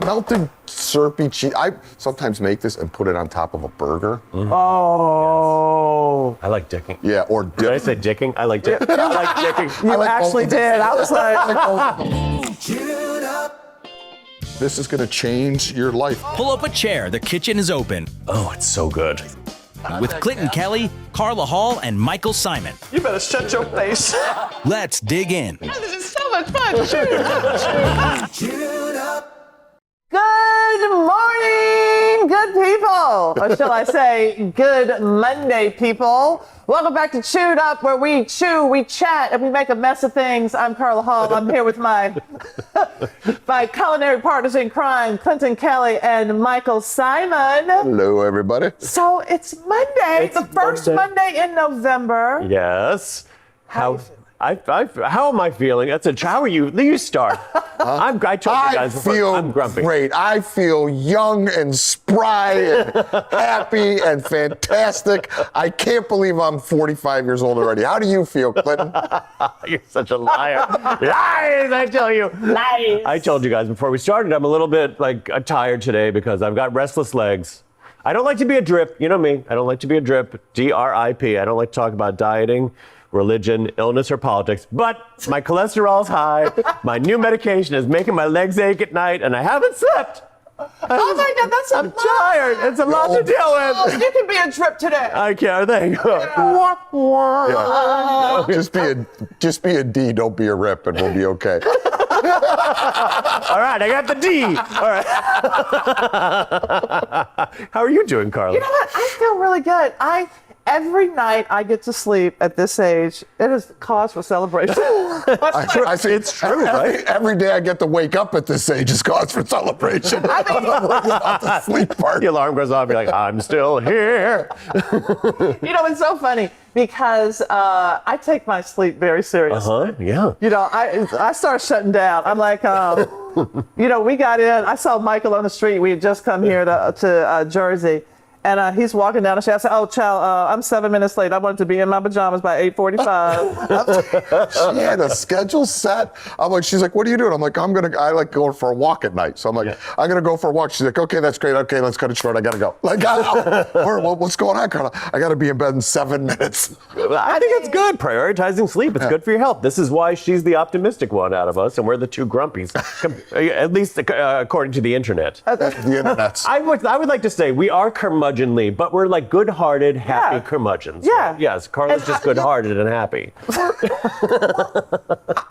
Melted syrupy cheese. I sometimes make this and put it on top of a burger. Mm-hmm. Oh. Yes. I like dicking. Yeah, or Did I say dicking? I like dicking. I like dicking. You actually did. I was like, this is gonna change your life. Pull up a chair, the kitchen is open. Oh, it's so good. With Clinton Kelly, Carla Hall, and Michael Symon. you better shut your face. Let's dig in. This is so much fun. Good morning, good people. Or shall I say, good Monday, people. Welcome back to Chewed Up, where we chew, we chat, and we make a mess of things. I'm Carla Hall. I'm here with my culinary partners in crime, Clinton Kelly and Michael Symon. Hello, everybody. So it's Monday, the first Monday in November. Yes. How How am I feeling? How are you? You start. I told you guys before, feel I'm grumpy. great. I feel young and spry and happy and fantastic. I can't believe I'm 45 years old already. How do you feel, Clinton? You're such a liar. Lies, I tell you. Lies. I told you guys before we started, I'm a little bit tired today because I've got restless legs. I don't like to be a drip. You know me. I don't like to be a drip. D-R-I-P. I don't like to talk about dieting, religion, illness, or politics, but my cholesterol's high. My new medication is making my legs ache at night, and I haven't slept. Oh my God, that's a I'm tired. It's a lot to deal Oh, with. you can be a drip today. I can't. There you go. Yeah. Just be a D, don't be a rip, and we'll be okay. All right, I got the D. All right. How are you doing, Carla? You know what? I feel really good. Every night I get to sleep at this age, it is cause for celebration. I think It's true, right? Every day I get to wake up at this age is cause for celebration. I don't worry about the sleep part. The alarm goes off, you're like, I'm still here. You know, it's so funny because I take my sleep very seriously. Yeah. You know, I start shutting down. I'm like, you know, we got in. I saw Michael on the street. We had just come here to Jersey. And he's walking down the street. I said, "Oh, child, I'm 7 minutes late. I wanted to be in my pajamas by 8:45." She had a schedule set. I'm like, she's like, "What are you doing?" I'm like, I like going for a walk at night. So I'm like, I'm gonna go for a walk. She's like, "Okay, that's great. Okay, let's cut it short. I gotta go." Like, what's going on, Carla? I gotta be in bed in 7 minutes. I think it's good, prioritizing sleep. It's good for your health. This is why she's the optimistic one out of us, and we're the two grumpies, at least according to the internet. The internet's. I would like to say we are curmudgeonly, but we're like good-hearted, happy curmudgeons. Yeah. Yes, Carla's just good-hearted and happy.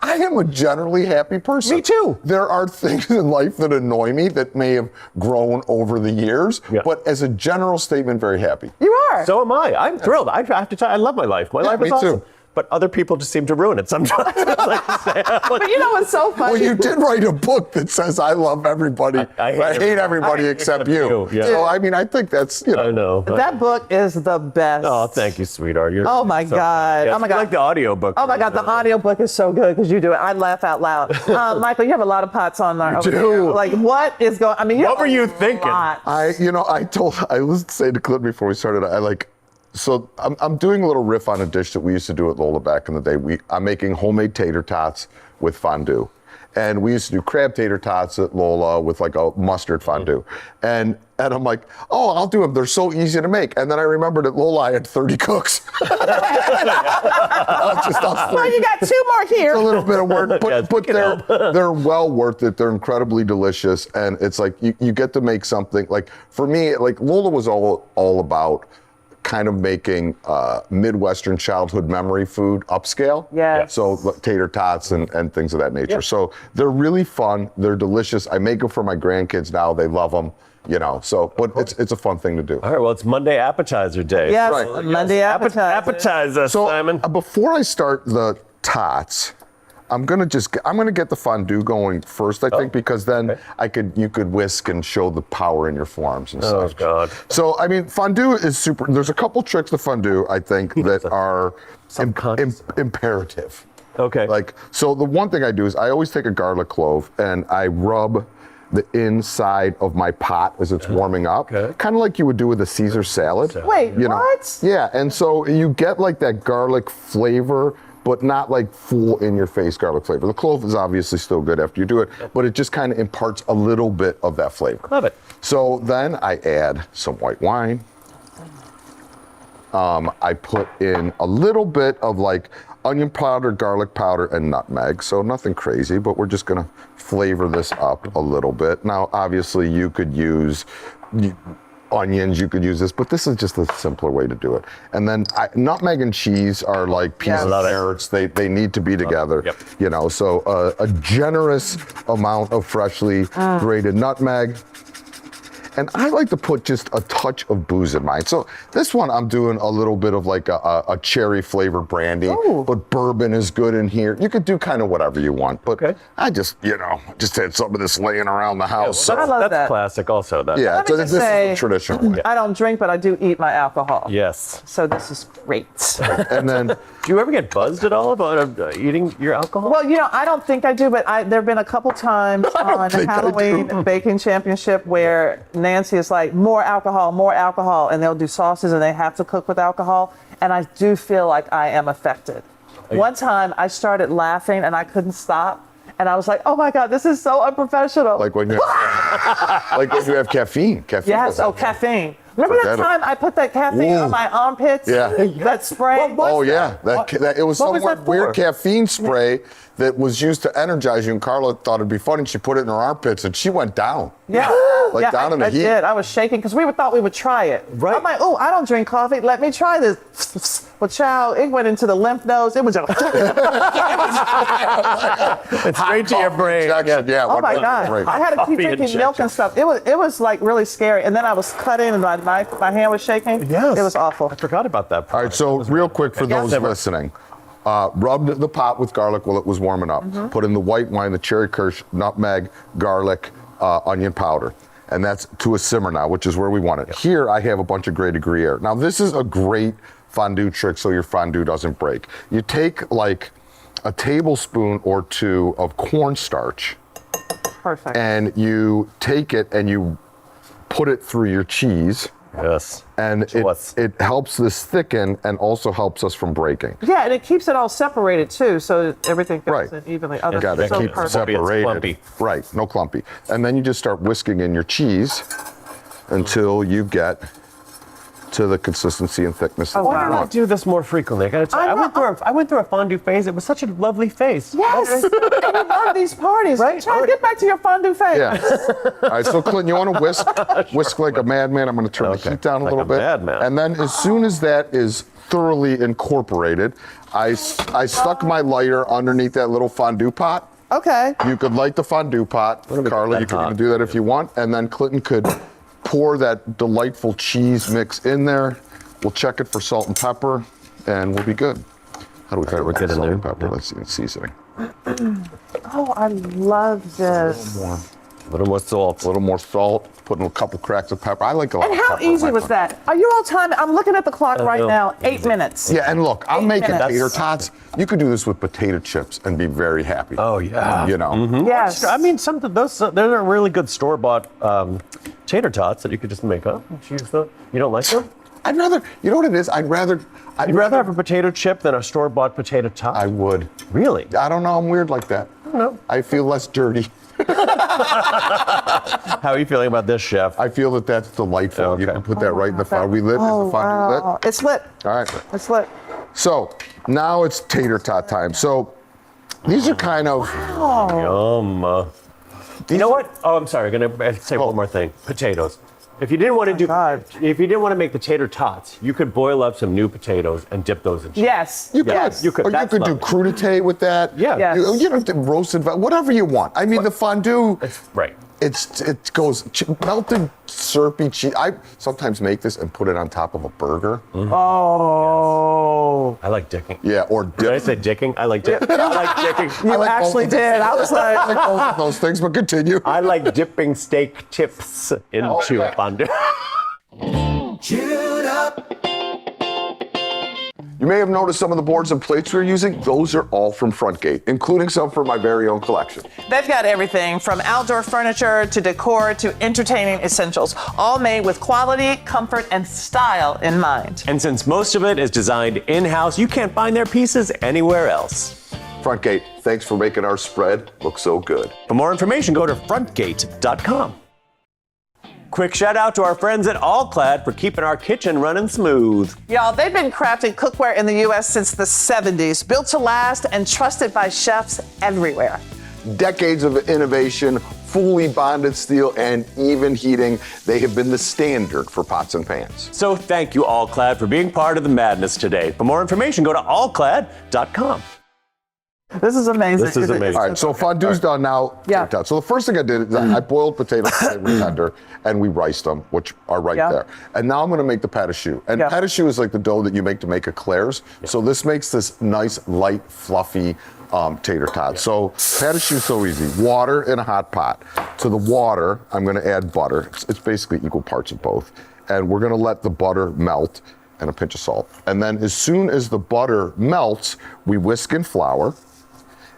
I am a generally happy person. Me too. There are things in life that annoy me that may have grown over the years, Yeah. but as a general statement, very happy. You are. So am I. I'm thrilled. I have to tell you, I love my life. My life is me awesome. too. But other people just seem to ruin it sometimes. But you know what's so funny? Well, you did write a book that says I love everybody. I hate everybody except you. Yeah. So I mean, I think that's I know. That book is the best. Oh, thank you, sweetheart. Oh my God. Yeah, Oh my I God. like the audiobook. Oh my God, the audiobook is so good because you do it. I laugh out loud. Michael, you have a lot of pots on there. do. Here. Like, what is going? I mean, What were you thinking? I was saying to Clinton before we started, So I'm doing a little riff on a dish that we used to do at Lola back in the day. I'm making homemade tater tots with fondue. And we used to do crab tater tots at Lola with like a mustard fondue. And I'm like, oh, I'll do them. They're so easy to make. And then I remembered at Lola I had 30 cooks. Well, you got two more here. A little bit of work, Yes, but they're well worth it. They're incredibly delicious. And it's like you get to make something. Like for me, like Lola was all about kind of making Midwestern childhood memory food upscale. Yes. So tater tots and things of that nature. Yep. So they're really fun. They're delicious. I make them for my grandkids now. They love them. You know, so but it's a fun thing to do. All right, well, it's Monday appetizer day. Yes, Right. Monday appetizer. Appetizer, So Simon. before I start the tots, I'm gonna get the fondue going first, I think, because then you could whisk and show the power in your forearms and Oh, such. God. So I mean, fondue is super. There's a couple tricks to fondue I think that are imperative. Okay. Like, so the one thing I do is I always take a garlic clove and I rub the inside of my pot as it's warming up, kind of like you would do with a Caesar salad. Wait, you know? what? Yeah, and so you get like that garlic flavor but not like full in your face garlic flavor. The clove is obviously still good after you do it, but it just kind of imparts a little bit of that flavor. Love it. So then I add some white wine. I put in a little bit of like onion powder, garlic powder, and nutmeg. So nothing crazy, but we're just gonna flavor this up a little bit. Now, obviously you could use onions, you could use this, but this is just a simpler way to do it. And then nutmeg and cheese are like peas and carrots. They need to be together, Yep. you know, so a generous amount of freshly grated nutmeg. And I like to put just a touch of booze in mine. So this one, I'm doing a little bit of like a cherry flavored brandy, but bourbon is good in here. You could do kind of whatever you want, but I just, just had some of this laying around the house. I love That's that. classic also. Yeah, Let me so just this say, is the traditional way. I don't drink, but I do eat my alcohol. Yes. So this is great. And then, Do you ever get buzzed at all about eating your alcohol? Well, I don't think I do, but there have been a couple times on think I Halloween Baking Championship where Nancy is like, more alcohol, and they'll do sauces and they have to cook with alcohol. And I do feel like I am affected. One time I started laughing and I couldn't stop. And I was like, oh my God, this is so unprofessional. like when you have caffeine. Yes, caffeine. Remember that time I put that caffeine on my armpits? Yeah. That spray? Oh yeah, that it was What was some that weird for? caffeine spray that was used to energize you. And Carla thought it'd be funny. And she put it in her armpits, and she went down. Yeah. Like down in the I heat. did. I was shaking because we thought we would try it. Right. I'm like, oh, I don't drink coffee. Let me try this. Well, child, it went into the lymph nodes. It was just, It's straight to your brain. Yeah. oh my God. I had to keep Coffee drinking injection. milk and stuff. It was like really scary. And then I was cutting and my hand was shaking. Yes. It was awful. I forgot about that part. All right, so real quick for those Yes. listening, rubbed the pot with garlic while it was warming up. Put in the white wine, the cherry kirsch, nutmeg, garlic, onion powder. And that's to a simmer now, which is where we want it. Here I have a bunch of grated Gruyere. Now this is a great fondue trick so your fondue doesn't break. You take like a tablespoon or two of cornstarch Perfect. and you take it and you put it through your cheese. Yes. And it helps this thicken and also helps us from breaking. Yeah, and it keeps it all separated too, so everything goes Right. in evenly. You got to so keep it perfect. separated. clumpy. Right, no clumpy. And then you just start whisking in your cheese until you get to the consistency and thickness that Oh, you Why don't I want. do this more frequently? I gotta tell you, I went through a fondue phase. It was such a lovely phase. Yes, I love these parties. Right? Try to get back to your fondue phase. Yeah. All right, so Clinton, you want to whisk like a madman? I'm going to turn the heat down a Like little a bit. madman. And then as soon as that is thoroughly incorporated, I stuck my lighter underneath that little fondue pot. Okay. You could light the fondue pot. Carla, you can do that if you want. And then Clinton could pour that delightful cheese mix in there. We'll check it for salt and pepper, and we'll be good. How do we feel about good in salt there. and pepper? Yeah. Let's see, seasoning. Oh, I love this. A little more salt. A little more salt, put in a couple cracks of pepper. I like a lot And of how pepper in easy my was fondue. that? Are you all time? I'm looking at the clock right no. now. 8 minutes. Yeah, and look, I'm 8 making minutes. tater tots. You could do this with potato chips and be very happy. Oh, yeah. You know? Yes. I mean, those are really good store-bought tater tots that you could just make up. You don't like them? I'd rather, you know what it is? I'd rather You'd rather have a potato chip than a store-bought potato tot? I would. Really? I don't know, I'm weird like that. I don't know. I feel less dirty. How are you feeling about this, chef? I feel that that's delightful. Okay. You can put that right in the fondue. We lit. Is the fondue lit? It's lit. All right. It's lit. So now it's tater tot time. So these are kind of, Yum. You know what? Oh, I'm sorry. I'm gonna say one more thing. Potatoes. If you didn't want to if you didn't want to make the tater tots, you could boil up some new potatoes and dip those in cheese. Yes. you could, Yes. You could. or you That's could do lovely. crudité with that. Yeah. Yes. You know, roasted, whatever you want. I mean, the fondue, Right. it goes melted syrupy cheese. I sometimes make this and put it on top of a burger. Oh. I like dicking. Yeah, or Did I dip. say dicking? I like dicking. I like dicking. You like actually both of did. I was like, I like both of those things, but continue. I like dipping steak tips into a fondue. You You may have noticed some of the boards and plates we're using. Those are all from Frontgate, including some from my very own collection. They've got everything from outdoor furniture to decor to entertaining essentials, all made with quality, comfort, and style in mind. And since most of it is designed in-house, you can't find their pieces anywhere else. Frontgate, thanks for making our spread look so good. For more information, go to frontgate.com. Quick shout out to our friends at Allclad for keeping our kitchen running smooth. Y'all, they've been crafting cookware in the U.S. since the 70s, built to last and trusted by chefs everywhere. Decades of innovation, fully bonded steel, and even heating. They have been the standard for pots and pans. So thank you, Allclad, for being part of the madness today. For more information, go to allclad.com. This is amazing. This is amazing. All right, so fondue's done now. Yeah. So the first thing I did is I boiled potatoes they were tender, and we riced them, which are right there. And now I'm going to make the pâte à choux. And pâte à choux is like the dough that you make to make eclairs. So this makes this nice, light, fluffy tater tot. So pâte à choux is so easy. Water in a hot pot. To the water, I'm going to add butter. It's basically equal parts of both. And we're going to let the butter melt and a pinch of salt. And then as soon as the butter melts, we whisk in flour.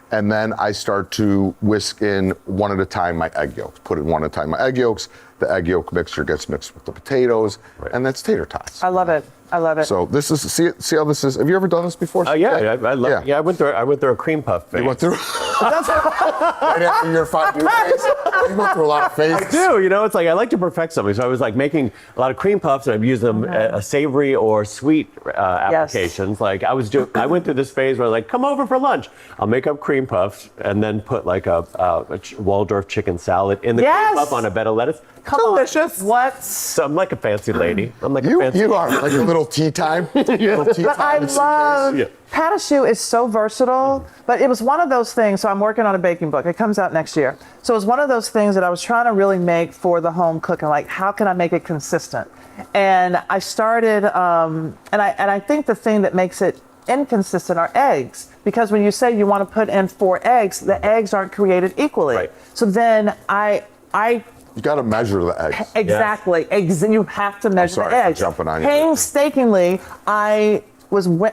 And then I start to whisk in one at a time my egg yolks. Put in one at a time my egg yolks. The egg yolk mixture gets mixed with the potatoes, and that's tater tots. I love it. I love it. So this is see how this is. Have you ever done this before? I love. Yeah, I went through a cream puff phase. You went through right after your fondue phase. You went through a lot of phases. I do. You know, it's like I like to perfect something. So I was like making a lot of cream puffs, and I've used them savory or sweet applications. Like I went through this phase where I was like, come over for lunch. I'll make up cream puffs and then put like a Waldorf chicken salad in the cream puff on a bed of lettuce. Delicious. What? So I'm like a fancy lady. I'm like You a fancy. you are like a little tea time. Little tea But I time love suitcase. pâte à choux is so versatile, but it was one of those things. So I'm working on a baking book. It comes out next year. So it was one of those things that I was trying to really make for the home cooking. Like, how can I make it consistent? And I started, and I think the thing that makes it inconsistent are eggs, because when you say you want to put in 4 eggs, the eggs aren't created equally. Right. So then I You got to measure the eggs. Exactly. You have to measure sorry the for eggs. jumping on you. Painstakingly, I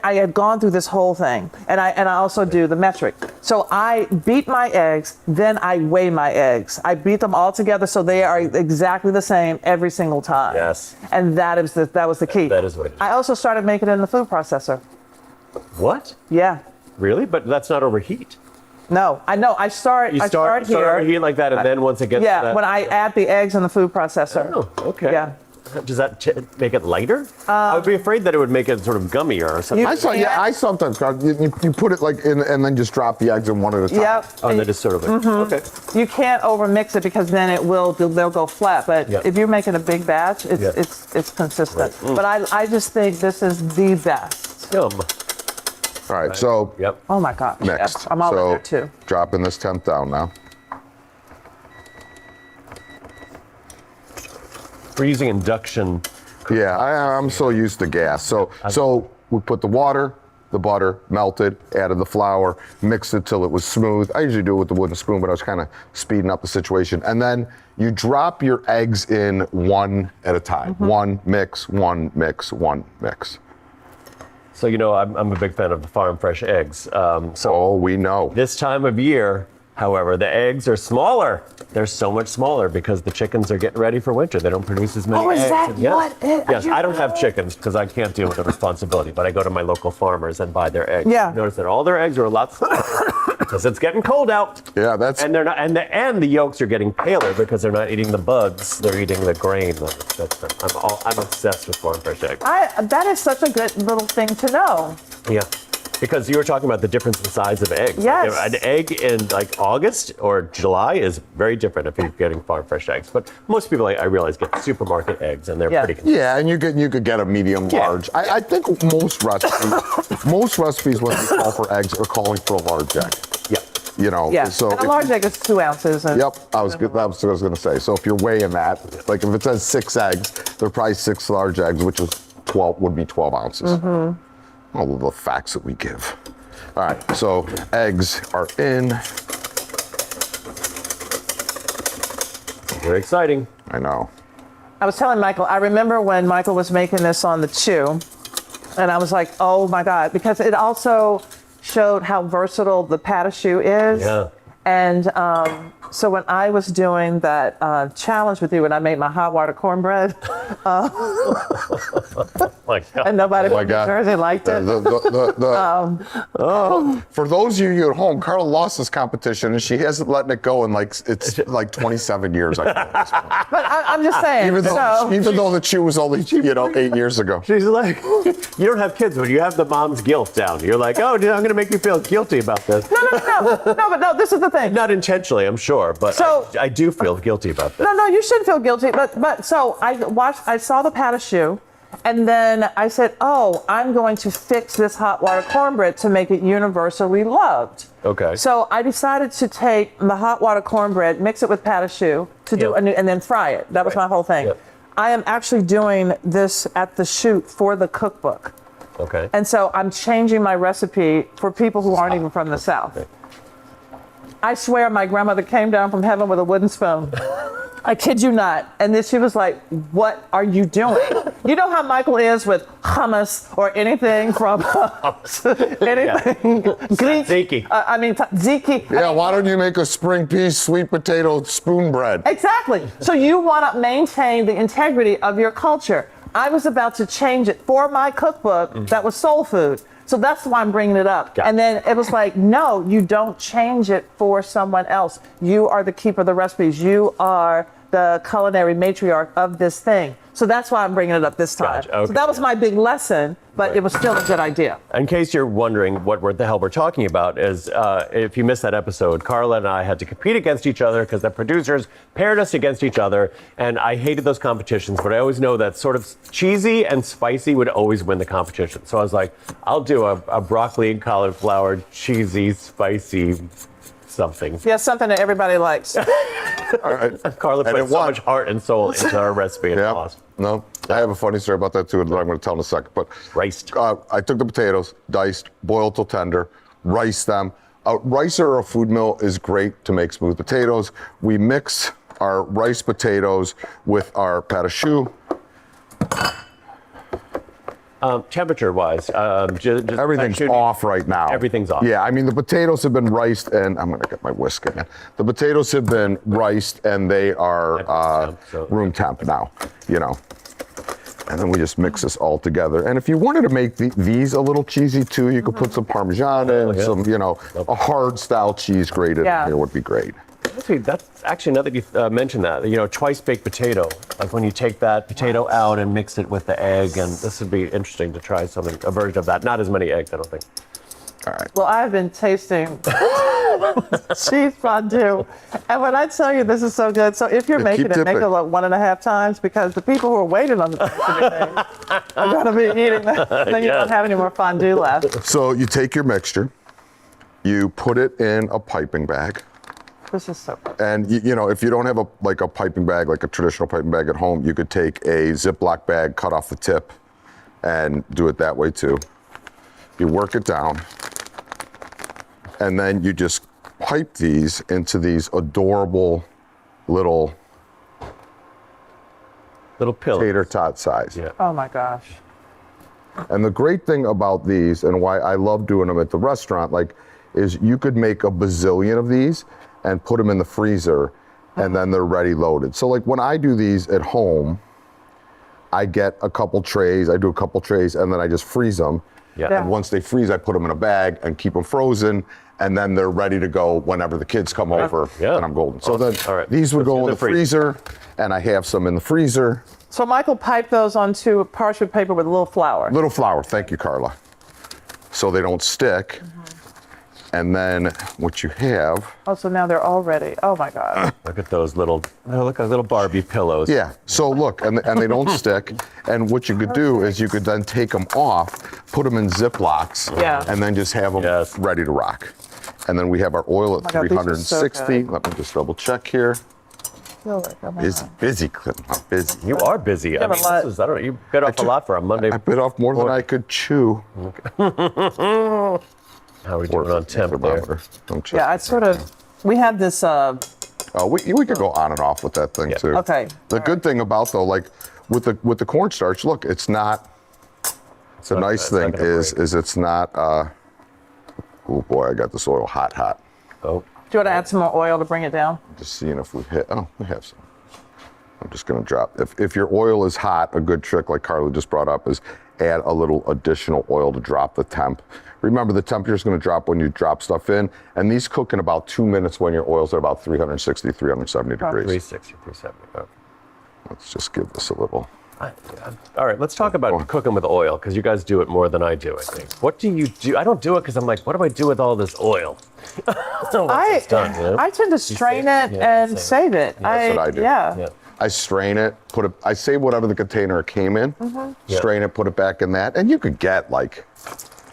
had gone through this whole thing, and I also do the metric. So I beat my eggs, then I weigh my eggs. I beat them all together so they are exactly the same every single time. Yes. And that was the key. That is what it is. I also started making it in the food processor. What? Yeah. Really? But that's not overheat. No, I know. I start Start here. overheat like that, and then once it gets to Yeah, that, when I add the eggs in the food processor. Oh, okay. Yeah. Does that make it lighter? I would be afraid that it would make it sort of gummier or something. I sometimes you put it like in and then just drop the eggs in one at a time. Yep. Oh, and then just sort of like, okay. You can't overmix it because then they'll go flat. But Yep. if you're making a big batch, it's Yep. it's consistent. But I just think this is the best. Yum. All right, so Yep. Oh my God. next. Yep, I'm all in so there too. dropping this temp down now. We're using induction. Yeah, I'm so used to gas. So we put the water, the butter, melted, added the flour, mixed it till it was smooth. I usually do it with the wooden spoon, but I was kind of speeding up the situation. And then you drop your eggs in one at a time. One mix, one mix, one mix. So, you know, I'm a big fan of the farm fresh eggs. So We know. this time of year, however, the eggs are smaller. They're so much smaller because the chickens are getting ready for winter. They don't produce as many Oh, is eggs. that And yes, what it- yes, I don't have chickens because I can't deal with the responsibility, but I go to my local farmers and buy their eggs. Yeah. Notice that all their eggs are a lot smaller because it's getting cold out. Yeah, that's And they're not, and the yolks are getting paler because they're not eating the bugs; they're eating the grain. I'm obsessed with farm fresh eggs. That is such a good little thing to know. Yeah, because you were talking about the difference in size of eggs. Yes. An egg in like August or July is very different if you're getting farm fresh eggs. But most people, I realize, get supermarket eggs, and they're Yeah. pretty consistent. Yeah, and you could get a medium Yeah. large. I think most recipes when they call for eggs are calling for a large egg. Yeah. You know, Yeah. so and a if- large egg is 2 ounces. And Yep, that's what I was going to say. So if you're weighing that, like if it says 6 eggs, they're probably 6 large eggs, which is 12 would be 12 ounces. All of the facts that we give. All right, so eggs are in. Very exciting. I know. I was telling Michael, I remember when Michael was making this on the chew, And I was like, oh my God, because it also showed how versatile the pâte choux is. Yeah. And so when I was doing that challenge with you, when I made my hot water cornbread, My God. and nobody my from New God. Jersey liked it. For those of you at home, Carla lost this competition and she hasn't letting it go in it's like 27 years. I think, at this point. But I'm just saying. Even though the chew was only 8 years ago. She's like, you don't have kids, but you have the mom's guilt down. You're like, oh, dude, I'm going to make you feel guilty about this. No, this is the thing. Not intentionally, I'm sure, but So- I do feel guilty about this. No, you shouldn't feel guilty. But so I saw the pâte choux, and then I said, oh, I'm going to fix this hot water cornbread to make it universally loved. Okay. So I decided to take the hot water cornbread, mix it with pâte choux to do, and then fry it. That was my whole thing. Yep. I am actually doing this at the shoot for the cookbook. Okay. And so I'm changing my recipe for people who aren't even from the South. Okay. I swear my grandmother came down from heaven with a wooden spoon. I kid you not. And then she was like, what are you doing? You know how Michael is with hummus or anything from anything Greek. Tzatziki. Tzatziki. Yeah, why don't you make a spring peas, sweet potato spoon bread? Exactly. So you want to maintain the integrity of your culture. I was about to change it for my cookbook that was soul food. So that's why I'm bringing it up. Got it. And then it was like, no, you don't change it for someone else. You are the keeper of the recipes. You are the culinary matriarch of this thing. So that's why I'm bringing it up this time. Gotcha. Okay. So that was my big lesson, but it was still a good idea. In case you're wondering what the hell we're talking about, is if you missed that episode, Carla and I had to compete against each other because the producers paired us against each other, and I hated those competitions, but I always know that sort of cheesy and spicy would always win the competition. So I was like, I'll do a broccoli and cauliflower cheesy, spicy something. Yeah, something that everybody likes. All right. Carla And put it so won. much heart and soul into our recipe. It's Yeah. awesome. No, I have a funny story about that too that I'm going to tell in a second. But Riced. I took the potatoes, diced, boiled till tender, riced them. A ricer or a food mill is great to make smooth potatoes. We mix our riced potatoes with our pâte choux. Temperature-wise, just Everything's off right now. Everything's off. Yeah, I mean, the potatoes have been riced, and I'm going to get my whisk again. The potatoes have been riced, and they are room temp now, And then we just mix this all together. And if you wanted to make these a little cheesy too, you could put some Parmesan in, some, a hard style cheese grated in here would be great. That's actually, now that you mentioned that, twice baked potato, like when you take that potato out and mix it with the egg, and this would be interesting to try a version of that. Not as many eggs, I don't think. All right. Well, I've been tasting cheese fondue, and when I tell you this is so good, so if you're making it, make it like 1.5 times, because the people who are waiting on the thing are going to be eating that. Then you don't have any more fondue left. So you take your mixture, you put it in a piping bag. This is so good. And if you don't have a piping bag, like a traditional piping bag at home, you could take a Ziploc bag, cut off the tip, and do it that way too. You work it down, and then you just pipe these into these adorable little pillows. tater tot size. Yeah. Oh my gosh. And the great thing about these, and why I love doing them at the restaurant, is you could make a bazillion of these and put them in the freezer, and then they're ready loaded. So when I do these at home, I get a couple trays, and then I just freeze them. Yeah. And once they freeze, I put them in a bag and keep them frozen, and then they're ready to go whenever the kids come over, Yeah. and I'm golden. So then All right. these would Let's go do in the the freezer, and I have some in the freezer. So Michael piped those onto parchment paper with a little flour. Little flour, thank you, Carla. So they don't stick. And then what you have. Oh, so now they're all ready. Oh my God. Look at those little Barbie pillows. Yeah, so look, and they don't stick. And what you could do is you could then take them off, put them in Ziplocs, Yeah. and then just have them ready to rock. And then we have our oil at my God, these are so 360. good. Let me just double check here. Feel like, oh my Busy, God. busy, Clinton, I'm busy. You are busy. I mean, a lot. you bit off a lot for a Monday. I bit off more than I could chew. How are we doing on temp there? Thermometer. Don't check. Yeah, we have this, Oh, we could go on and off with that thing too. okay. The good thing about with the cornstarch, look, it's not The nice thing is it's not, oh boy, I got this oil hot. Oh. Do you want to add some more oil to bring it down? Just seeing if we hit, we have some. I'm just gonna drop, if your oil is hot, a good trick like Carla just brought up is add a little additional oil to drop the temp. Remember, the temperature is gonna drop when you drop stuff in, and these cook in about 2 minutes when your oil's at about 360, 370 degrees. 360, 370. Okay. Let's just give this a little. All right, let's talk about cooking with oil, because you guys do it more than I do, I think. What do you do? I don't do it because I'm like, what do I do with all this oil? I tend to strain it and save it. That's what I do. Yeah. I strain it, I save whatever the container it came in, strain it, put it back in that, and you could get like,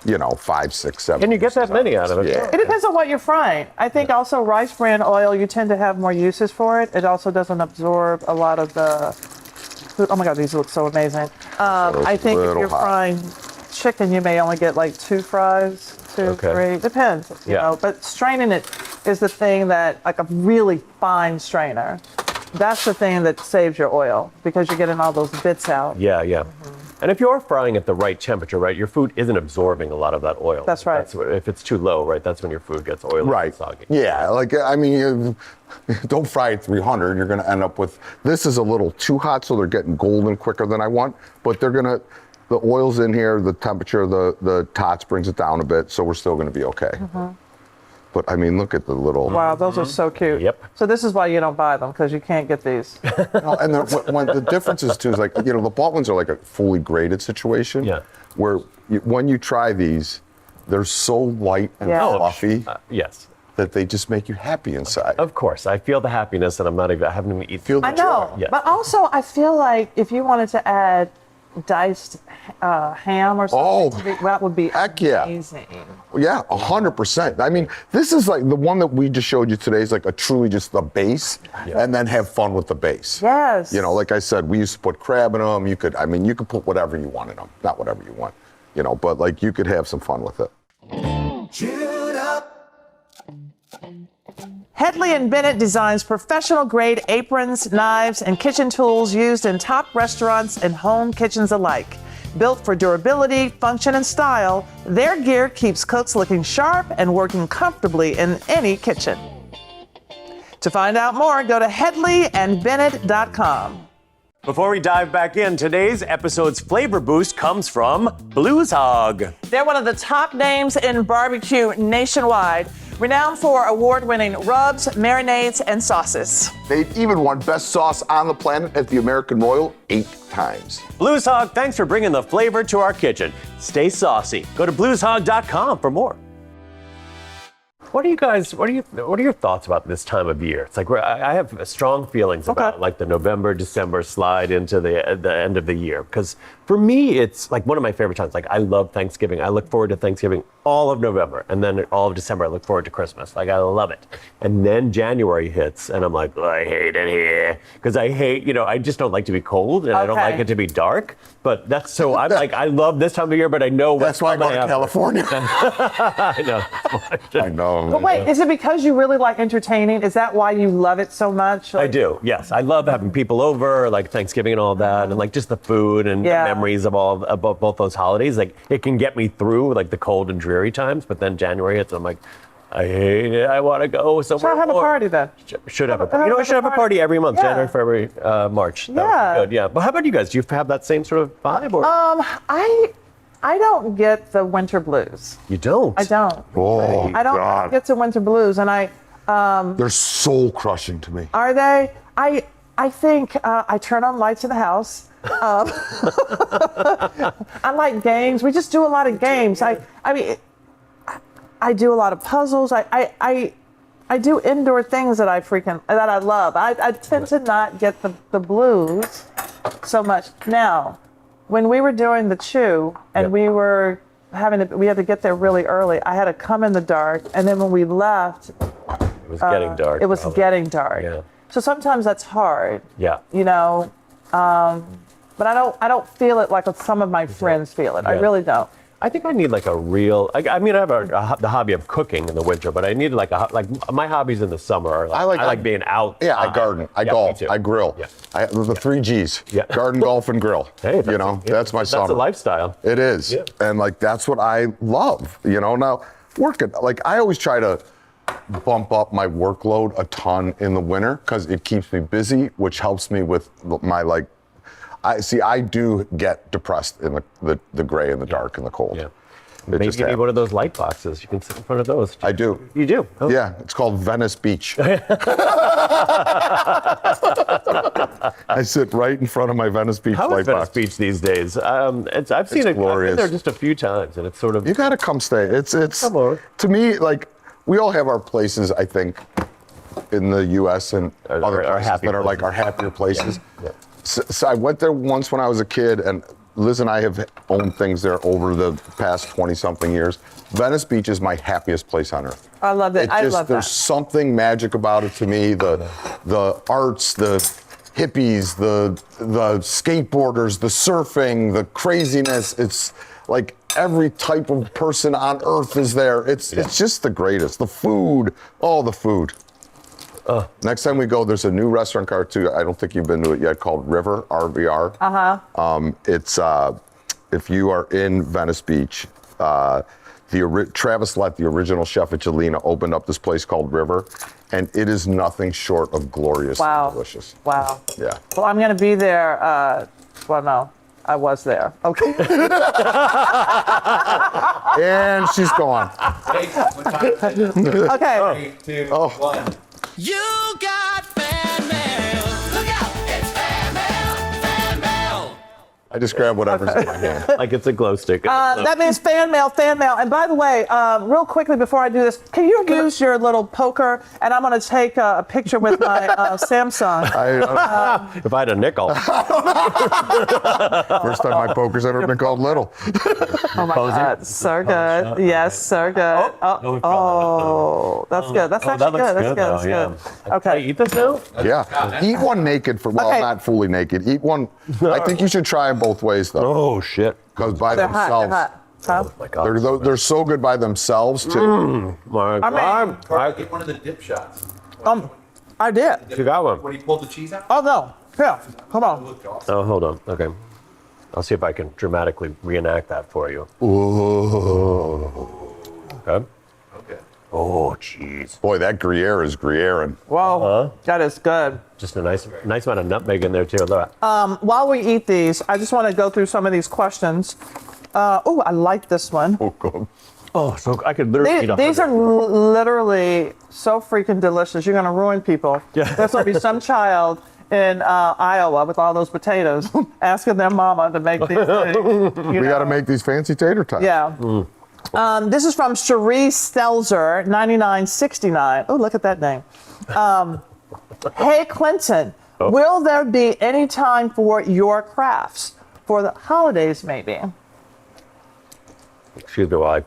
5, 6, 7. Can you get that many out of it? Yeah. It depends on what you're frying. I think also rice bran oil, you tend to have more uses for it. It also doesn't absorb a lot of the food. Oh my God, these look so amazing. I think if you're frying chicken, you may only get like 2 fries, 2, 3. Depends, you know. But straining it is the thing that, like a really fine strainer, that's the thing that saves your oil because you're getting all those bits out. Yeah. And if you're frying at the right temperature, right, your food isn't absorbing a lot of that oil. That's right. If it's too low, right, that's when your food gets oily and soggy. Yeah, don't fry at 300. You're going to end up with, this is a little too hot, so they're getting golden quicker than I want. But the oil's in here, the temperature, the tots brings it down a bit, so we're still going to be okay. But look at the little. Wow, those are so cute. Yep. So this is why you don't buy them, because you can't get these. And the difference is too is like, the bought ones are like a fully graded situation. Yeah. Where when you try these, they're so light and fluffy. Yes. That they just make you happy inside. Of course, I feel the happiness, and I haven't even eaten. I know, Yeah. but also I feel like if you wanted to add diced ham or something, that would be amazing. Yeah, 100%. This is like the one that we just showed you today is like a truly just the base, and then have fun with the base. Yes. Like I said, we used to put crab in them. You could put whatever you want in them. Not whatever you want, but like you could have some fun with it. Hedley and Bennett designs professional grade aprons, knives, and kitchen tools used in top restaurants and home kitchens alike. Built for durability, function, and style, their gear keeps cooks looking sharp and working comfortably in any kitchen. To find out more, go to hedleyandbennett.com. Before we dive back in, today's episode's flavor boost comes from Blues Hog. They're one of the top names in barbecue nationwide, renowned for award-winning rubs, marinades, and sauces. They've even won Best Sauce on the Planet at the American Royal 8 times. Blues Hog, thanks for bringing the flavor to our kitchen. Stay saucy. Go to blueshog.com for more. What are your thoughts about this time of year? It's like I have strong feelings about like the November, December slide into the end of the year. Because for me, it's like one of my favorite times. Like I love Thanksgiving. I look forward to Thanksgiving all of November. And then all of December, I look forward to Christmas. Like I love it. And then January hits and I'm like, I hate it here. Because I hate, I just don't like to be cold and I don't like it to be dark. But I'm like, I love this time of year, but I know that's why I go to California. I know. I know. But wait, is it because you really like entertaining? Is that why you love it so much? I do, yes. I love having people over, like Thanksgiving and all that, and like just the food and the memories of both those holidays. Like it can get me through like the cold and dreary times, but then January hits, I'm like, I hate it. I want to go somewhere. So have a party then. Should have a party. I should have a party every month, January, February, March. That would be good, yeah. But how about you guys? Do you have that same sort of vibe? Or? I don't get the winter blues. You don't? I don't. Oh, I don't get the winter blues, and they're soul crushing to me. Are they? I think I turn on lights in the house. I like games. We just do a lot of games. I do a lot of puzzles. I do indoor things that I love. I tend to not get the blues so much now. When we were doing the chew and we had to get there really early, I had to come in the dark, and then when we left, it was getting dark. It was getting dark. Yeah. So sometimes that's hard. Yeah. But I don't feel it like some of my friends feel it. Yeah. I really don't. I think I need like a real. I mean, I have the hobby of cooking in the winter, but I need like my hobbies in the summer are like I like being out. Yeah, I garden, I golf, I grill. Yeah. I the 3 G's. Yeah. Garden, golf, and grill. Hey, that's my summer. That's a lifestyle. It is, Yeah. and like that's what I love. Now working like I always try to bump up my workload a ton in the winter because it keeps me busy, which helps me with my like. I do get depressed in the gray and the dark and the cold. Yeah. It Maybe just you need happens. one of those light boxes. You can sit in front of those. I do. You do? Oh. Yeah, it's called Venice Beach. I sit right in front of my Venice Beach How light is Venice box. Beach these days? I've seen it. I've glorious. been there just a few times, and it's sort of. You gotta come stay. It's Come on. to me like we all have our places. I think in the U.S. and other our places happy that are like places. our happier places. Yeah. So I went there once when I was a kid, and Liz and I have owned things there over the past 20-something years. Venice Beach is my happiest place on earth. I love it. I love There's that. something magic about it to me. The arts, the hippies, the skateboarders, the surfing, the craziness. It's like every type of person on earth is there. It's just the greatest. The food, all the food. Next time we go, there's a new restaurant car too. I don't think you've been to it yet, called River, RVR. It's if you are in Venice Beach, Travis Lett, the original chef at Jelena, opened up this place called River, and it is nothing short of glorious and delicious. Wow. Yeah. Well, I'm going to be there. Well, no, I was there. Okay. And she's gone. Okay. 3, 2, 1. You got fan mail. Look out, it's fan mail, fan mail. I just grab whatever's in my hand. Like it's a glow stick. That means fan mail, fan mail. And by the way, real quickly before I do this, can you use your little poker? And I'm going to take a picture with my Samsung. If I had a nickel. First time my poker's ever been called little. Oh my God, so good. Yes, so good. Oh, that's good. That's actually good. That's good. That's good. Can I Okay. eat this now? Yeah. Eat one naked Okay. not fully naked. Eat one. I think you should try them both ways though. Oh shit. Because by They're hot. themselves, They're hot. Huh? Oh my God. they're so good by themselves too. My mean- God. Get one of the dip shots. I did. You got one. When he pulled the cheese out? Oh, no. Here, come on. Looked awesome. Oh, hold on. Okay. I'll see if I can dramatically reenact that for you. Okay. Okay. Oh, jeez. Boy, that Gruyere is Gruyere. Whoa, that is good. Just a nice amount of nutmeg in there too. Look. While we eat these, I just want to go through some of these questions. Oh, I like this one. Oh, God. Oh, so I could literally eat a These are hundred. literally so freaking delicious. You're going to ruin people. Yeah. There's going to be some child in Iowa with all those potatoes asking their mama to make these things. We got to make these fancy tater tots. Yeah. This is from Cherie Stelzer, 9969. Oh, look at that name. Hey, Clinton, will there be any time for your crafts? For the holidays, maybe? Excuse me while I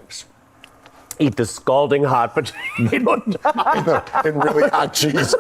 eat this scalding hot potato. And really hot cheese.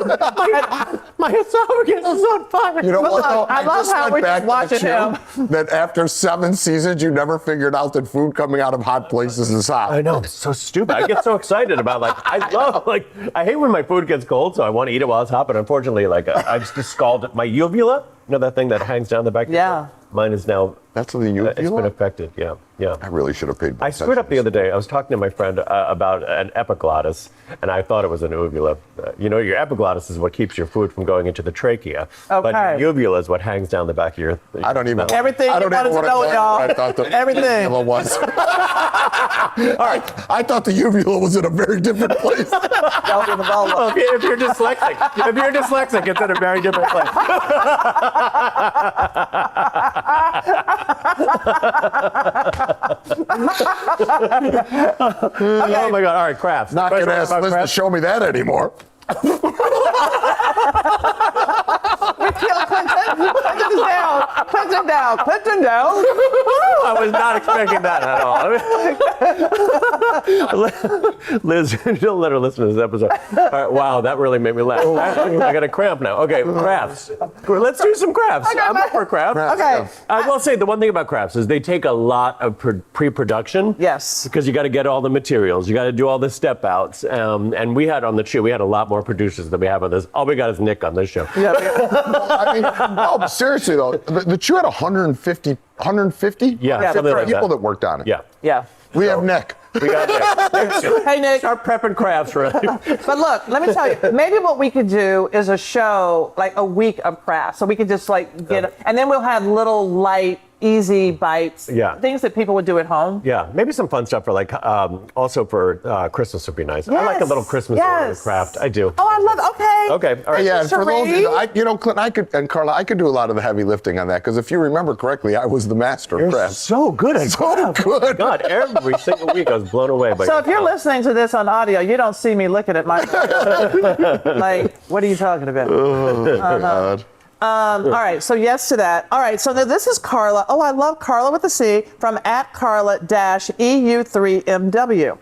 My esophagus is on fire. You know what? though? I love just how went we're back just to the watching truth that after 7 seasons, you never figured out that food coming out of hot places is hot. I know, it's so stupid. I get so excited about I hate when my food gets cold, so I want to eat it while it's hot, but unfortunately, I just scalded my uvula. You know that thing that hangs down the back of your Yeah. throat? Mine is now, That's the uvula? it's been affected, yeah. I really should have paid more I screwed up the attention. other day. I was talking to my friend about an epiglottis, and I thought it was an uvula. Your epiglottis is what keeps your food from going into the trachea, but Okay. your uvula is what hangs down the back of your. I don't even. Everything I you don't even wanted to want know, y'all. I thought the Everything. uvula was. All right. I thought the uvula was in a very different place. That was in the bowl. Well, if you're dyslexic, it's in a very different place. Oh my God! All right, crafts. Not going to Questions ask about Liz to crafts? show me that anymore. Clinton down. Clinton down. Clinton down. Woo! I was not expecting that at all. Liz, don't let her listen to this episode. All right, wow, that really made me laugh. I got a cramp now. Okay, crafts. Let's do some crafts. I'm up for crafts. Okay. I will say the one thing about crafts is they take a lot of pre-production. Yes. Because you got to get all the materials. You got to do all the step outs. And we had on the Chew, we had a lot more producers than we have on this. All we got is Nick on this show. Yeah. I mean, no, but seriously though, the Chew had 150 Yeah, something like people that. that worked on it. Yeah. Yeah. We have Nick. We got there. Hey, Nick. Start prepping crafts for it. But look, let me tell you, maybe what we could do is a show, like a week of crafts. So we could just like and then we'll have little light, easy bites. Yeah. Things that people would do at home. Yeah, maybe some fun stuff for like, also for Christmas would be nice. I like a little Christmas oriented craft. I do. Oh, I love it. Okay. Okay, all right. Yeah, and for those, Cherie? Clint, and Carla, I could do a lot of the heavy lifting on that because if you remember correctly, I was the master You're of crafts. so good at So crafts. good. God, every single week I was blown away by So if you're listening to this on audio, you don't see me looking at my like, what are you talking about? God. All right, so yes to that. All right, so now this is Carla. Oh, I love Carla with a C from @Carla-EU3MW.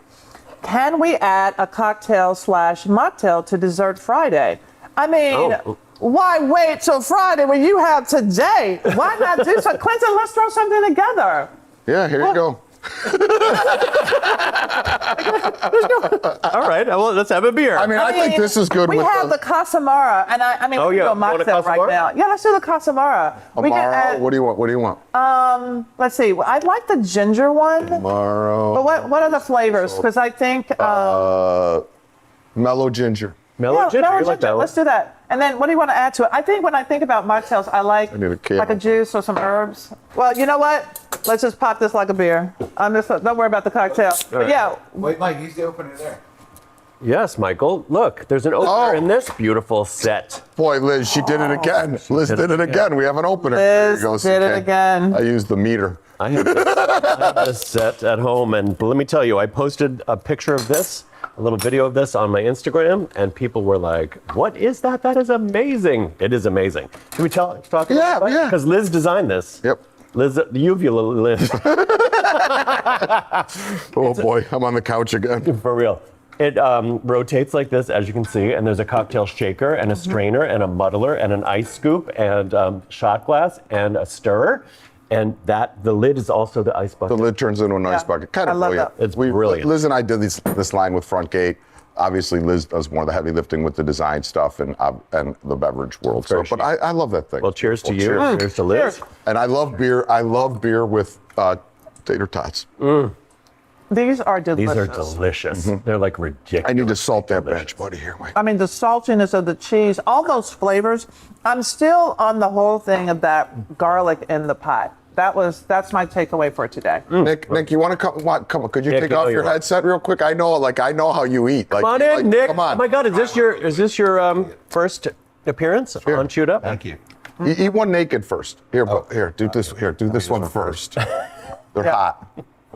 Can we add a cocktail/mocktail to Dessert Friday? I mean, why wait till Friday when you have today? Why not do so? Clinton, let's throw something together. Yeah, here you go. All right, well, let's have a beer. I mean, I think this is good We with have the Casamara, and I mean, Oh, we yeah. can do a You want a mocktail right Casamara? now. Yeah, let's do the Casamara. We can Amaro. add, What do you want? What do you want? let's see. I like the ginger one. Amaro. But what are the flavors? Because I think Mellow ginger. Mellow ginger, mellow you like that one? Let's do that. And then what do you want to add to it? I think when I think about mocktails, I like I need a can. like a juice or some herbs. Well, you know what? Let's just pop this like a beer. Don't worry about the cocktail. But yeah, Wait, Mike, use the opener there. Yes, Michael. Look, there's an opener in this beautiful set. Boy, Liz, she did it again. Liz did it again. We have an opener. There Liz you go, did it CK. again. I used the meter. I have this set at home, and let me tell you, I posted a picture of this, a little video of this on my Instagram, and people were like, "What is that? That is amazing!" It is amazing. Can we talk about it? Yeah. Because Liz designed this. Yep. Liz, the uvula Liz, Oh boy, I'm on the couch again. for real. It rotates like this, as you can see, and there's a cocktail shaker and a strainer and a muddler and an ice scoop and shot glass and a stirrer. And the lid is also the ice The bucket. lid turns into an ice bucket. Kind I of love brilliant. that. It's brilliant. Liz and I did this line with Front Gate. Obviously, Liz does more of the heavy lifting with the design stuff and the beverage world. So, Very but I love that thing. Well, cheers to you. Cheers. Cheers to Liz. And I love beer. I love beer with tater tots. these are These delicious. are delicious. They're like ridiculous. I need to salt that bench, buddy. Here, Mike. I mean, the saltiness of the cheese, all those flavors. I'm still on the whole thing of that garlic in the pot. That's my takeaway for today. Nick, you want to come? Come on. Could you Yeah, take no, off you're your right. headset real quick? I know how you eat. Like, Come on in, Nick. Come on. Oh my God, is this your first appearance on Chewed Up? Thank you. You eat one naked first. Here, do this. Here, do this one first. They're hot.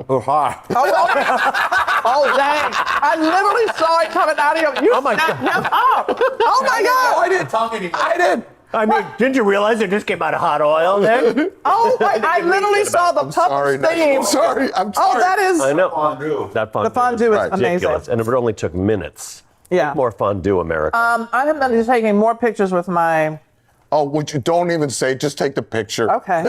They're hot. Oh, dang. I literally saw it coming out of you. Oh, my snapped God. him up. Oh, my God. I didn't. Tongue anymore. I did. I mean, didn't you realize it just came out of hot oil then? Oh, I literally saw the Sorry, puppet Nick. steam. I'm sorry. I'm Oh, sorry. that is. I know. Fondue. That fondue. The fondue is amazing. ridiculous, and it only took minutes. Yeah. More fondue, America. I have been taking more pictures with my. Oh, would you? Don't even say. Just take the picture. Okay.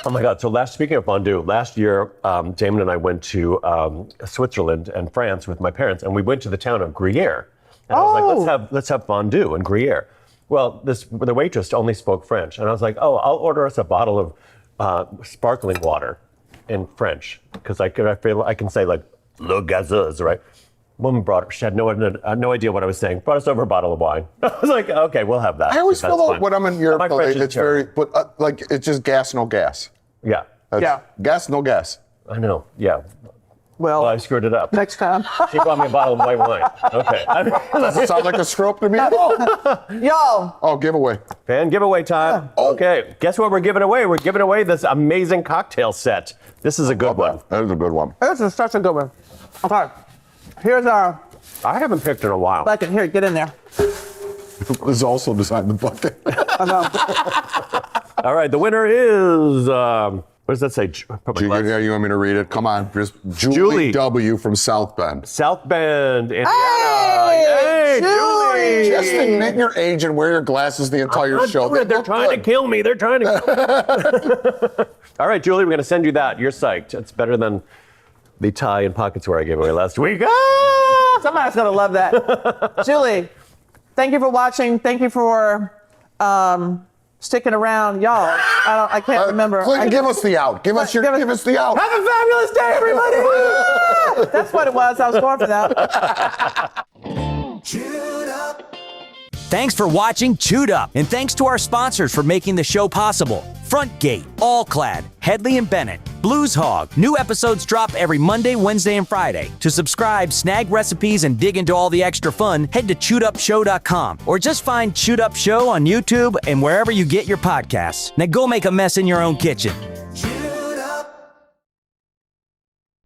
Oh my God! So speaking of fondue, last year Damon and I went to Switzerland and France with my parents, and we went to the town of Gruyère. And I was like, let's have fondue in Gruyère. Well, the waitress only spoke French, and I was like, oh, I'll order us a bottle of sparkling water in French because I feel I can say like le gazeuse, right? Woman she had no idea what I was saying. Brought us over a bottle of wine. I was like, okay, we'll have that. I always That's feel like fine. when I'm in Europe, My French is it's very, terrible. but like it's just gas, no gas. Yeah, Yeah. Gas, no gas. I know. Yeah. Well, Well, I screwed it up. next time. She brought me a bottle of white wine. Okay. Doesn't sound like a screw up to me at all. Yo, Oh, giveaway. Fan giveaway time. Okay. Guess what we're giving away? We're giving away this amazing cocktail set. This is a good one. That is a good one. this is such a good one. Okay. Here's our I haven't picked in a while. bucket. Here, get in there. Liz also designed the bucket. I know. All right. The winner is What does that say? You want me to read it? Come on. Just Julie, Julie. W. from South Bend. South Bend, Indiana. Hey, Julie. Just admit your age and wear your glasses the entire show. They're trying to kill me. They're trying to. All right, Julie, we're going to send you that. You're psyched. It's better than the tie and pockets where I gave away last week. Ah! Somebody's going to love that. Julie, thank you for watching. Thank you for sticking around. Y'all, I can't remember. Clinton, give us the out. Give us the out. Have a fabulous day, everybody. That's what it was. I was going for that. Thanks for watching Chewed Up, and thanks to our sponsors for making the show possible. Frontgate, All Clad, Headley and Bennett, Blues Hog. New episodes drop every Monday, Wednesday, and Friday. To subscribe, snag recipes, and dig into all the extra fun, head to chewedupshow.com or just find Chewed Up Show on YouTube and wherever you get your podcasts. Now go make a mess in your own kitchen.